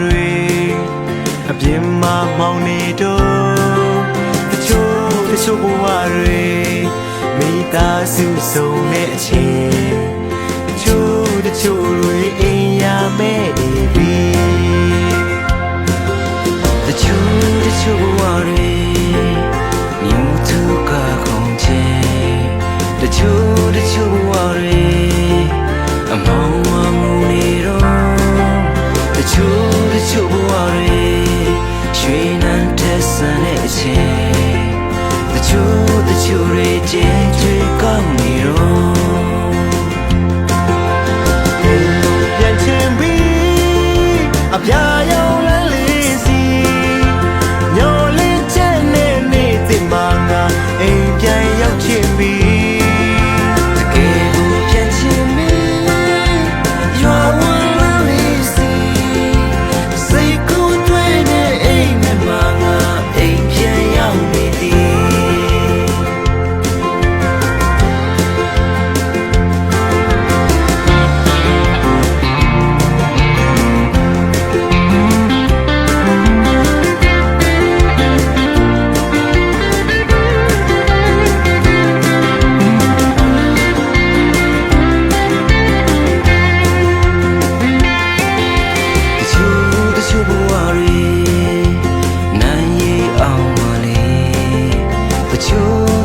တွေအပြင်းမှာမောင်းနေတော့တချို့ဘဝတွေမိသားစုစုံတဲ့အချိန်တချို့တွေအိမ်ရမဲ့နေပြီတချို့ဘဝတွေမြို့သူကကုန်ချေတချို့ဘဝတွေအမောင်းဝမှုနေတော့တချို့ဘဝတွေရွှေနန်းတက်ဆန်တဲ့အချိန်တချို့တွေကြင်ကြွေကောင်းနေတော့ပြန်ချင်ပြီးအပြာရောင်လန်းလေးစီညိုလင်းချက်နဲ့နေတဲ့မှာငါအိမ်ပြန်ရောက်ချင်ပြီး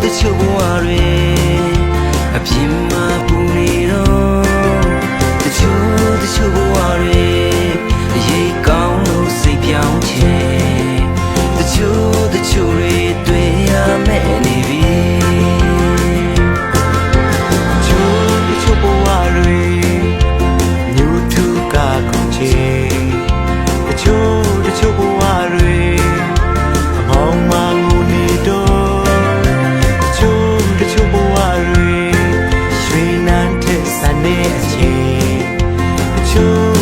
တချို့ဘဝတွေအပြင်းမှာပူနေတော့တချို့ဘဝတွေအရေးကောင်းလို့စိတ်ပြောင်းချင်တချို့တွေတွေ့ရမဲ့နေပြီတချို့ဘဝတွေမြို့သူကကုန်ချင်တချို့ဘဝတွေအမောင်းမှငိုနေတော့ရွှေနန်းထက်ဆန်တဲ့အချိန်တချို့